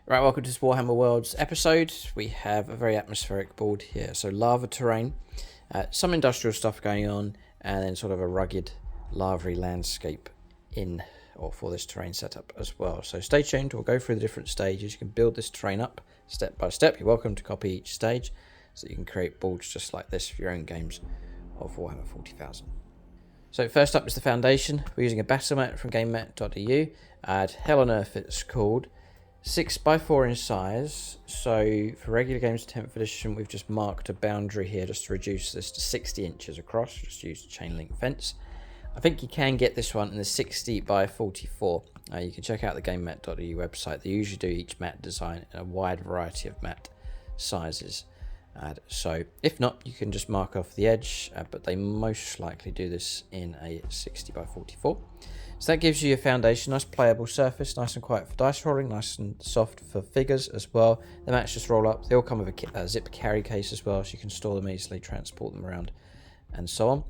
Right, welcome to this Warhammer Worlds episode. We have a very atmospheric board here. So lava terrain, some industrial stuff going on, and then sort of a rugged, lavary landscape in or for this terrain setup as well. So stay tuned, we'll go through the different stages. You can build this terrain up step by step. You're welcome to copy each stage so you can create boards just like this for your own games of Warhammer 40,000. So first up is the foundation. We're using a battle mat from gamemat.eu. Hell on Earth it's called. 6 by 4 in size, so for regular games 10th edition we've just marked a boundary here just to reduce this to 60 inches across. Just use a chain link fence. I think you can get this one in the 60 by 44. You can check out the gamemat.eu website. They usually do each mat design in a wide variety of mat sizes. So if not, you can just mark off the edge, but they most likely do this in a 60 by 44. So that gives you a foundation, nice playable surface, nice and quiet for dice rolling, nice and soft for figures as well. The mats just roll up. They all come with a zip carry case as well, so you can store them easily, transport them around, and so on.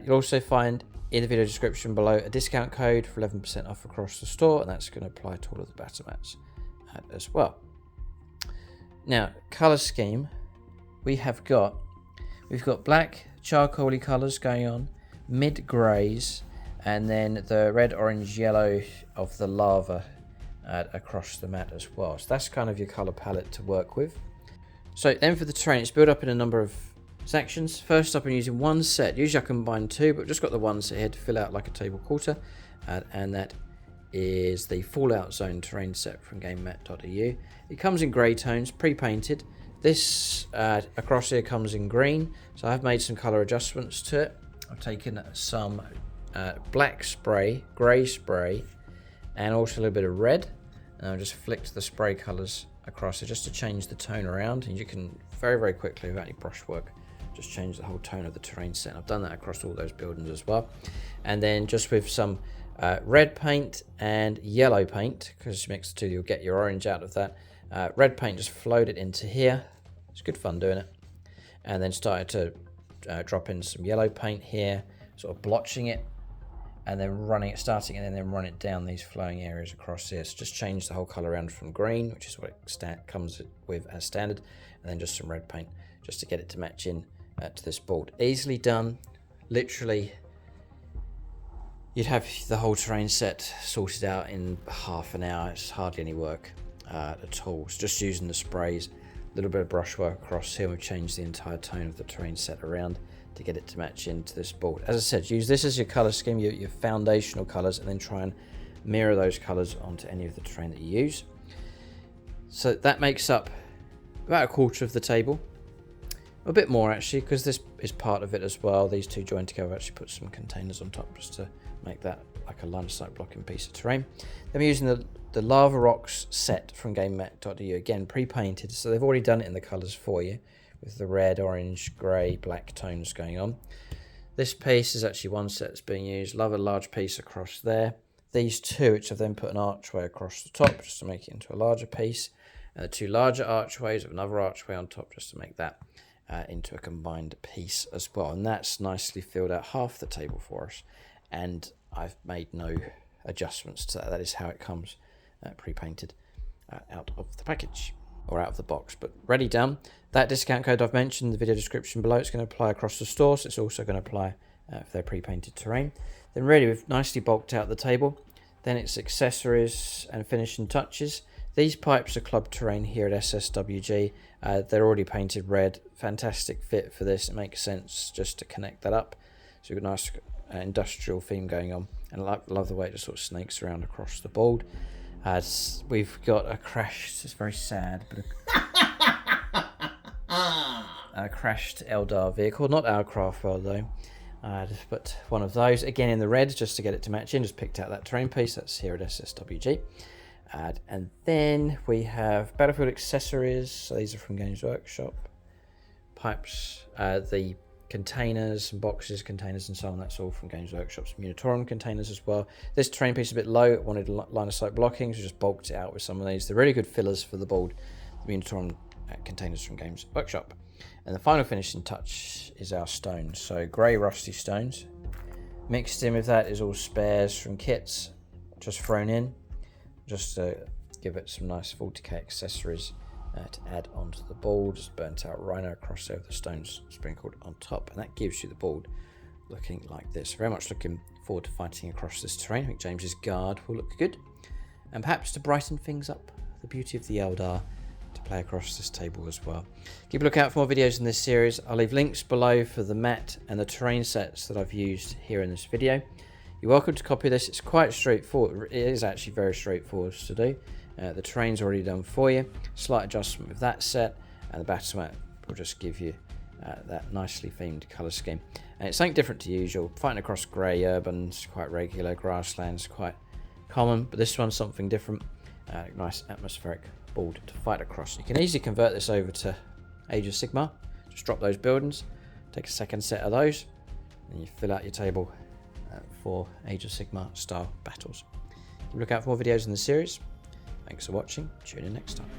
You'll also find in the video description below a discount code for 11% off across the store, and that's going to apply to all of the battle mats as well. Now, colour scheme, we've got black, charcoaly colours going on, mid-greys, and then the red, orange, yellow of the lava across the mat as well. So that's kind of your colour palette to work with. So then for the terrain, it's built up in a number of sections. First up, I'm using one set. Usually I combine two, but I've just got the one set here to fill out like a table quarter. And that is the Fallout Zone terrain set from gamemat.eu. It comes in grey tones, pre-painted. This across here comes in green. So I've made some colour adjustments to it. I've taken some black spray, grey spray, and also a little bit of red, and I've just flicked the spray colours across it just to change the tone around, and you can very quickly without any brushwork just change the whole tone of the terrain set. I've done that across all those buildings as well. And then just with some red paint and yellow paint, because you mix the two you'll get your orange out of that. Red paint just flowed it into here. It's good fun doing it. And then started to drop in some yellow paint here, sort of blotching it, and then starting and then run it down these flowing areas across here. So just change the whole color around from green, which is what it comes with as standard, and then just some red paint just to get it to match in to this board. Easily done. Literally, you'd have the whole terrain set sorted out in half an hour. It's hardly any work at all. So just using the sprays, a little bit of brushwork across here. We've changed the entire tone of the terrain set around to get it to match into this board. As I said, use this as your colour scheme, your foundational colours, and then try and mirror those colours onto any of the terrain that you use. So that makes up about a quarter of the table. A bit more actually, because this is part of it as well. These two joined together. I've actually put some containers on top just to make that like a line of sight blocking piece of terrain. Then we're using the Lava Rocks set from gamemat.eu, again pre-painted, so they've already done it in the colours for you, with the red, orange, grey, black tones going on. This piece is actually one set that's being used. Love a large piece across there. These two, which I've then put an archway across the top just to make it into a larger piece. And the two larger archways with another archway on top just to make that into a combined piece as well. And that's nicely filled out half the table for us. And I've made no adjustments to that. That is how it comes pre-painted out of the package, or out of the box, but ready done. That discount code I've mentioned in the video description below, it's going to apply across the store, so it's also going to apply for their pre-painted terrain. Then really we've nicely bulked out the table. Then it's accessories and finishing touches. These pipes are club terrain here at SSWG. They're already painted red. Fantastic fit for this. It makes sense just to connect that up. So we've got a nice industrial theme going on, and I love the way it just sort of snakes around across the board. We've got a crashed, it's very sad, but a crashed Eldar vehicle, not our craft world though, but one of those, again in the red, just to get it to match in. Just picked out that terrain piece, that's here at SSWG. And then we have Battlefield accessories, so these are from Games Workshop. Pipes, the containers and boxes, containers and so on, that's all from Games Workshop. Some Unitorum containers as well. This terrain piece is a bit low, it wanted line of sight blocking, so just bulked it out with some of these. They're really good fillers for the board, the Unitorum containers from Games Workshop. And the final finishing touch is our stones, so grey rusty stones. Mixed in with that is all spares from kits, just thrown in, just to give it some nice 40k accessories to add onto the board. Just burnt out rhino across there with the stones sprinkled on top, and that gives you the board looking like this. Very much looking forward to fighting across this terrain. I think James's guard will look good, and perhaps to brighten things up, the beauty of the Eldar to play across this table as well. Keep a lookout for more videos in this series. I'll leave links below for the mat and the terrain sets that I've used here in this video. You're welcome to copy this. It's quite straightforward. It is actually very straightforward to do. The terrain's already done for you. Slight adjustment with that set, and the battle mat will just give you that nicely themed colour scheme. And it's something different to usual. Fighting across grey urbans, quite regular. Grasslands, quite common. But this one's something different. Nice atmospheric board to fight across. You can easily convert this over to Age of Sigmar. Just drop those buildings, take a second set of those, and you fill out your table for Age of Sigmar style battles. Look out for more videos in the series. Thanks for watching. Tune in next time.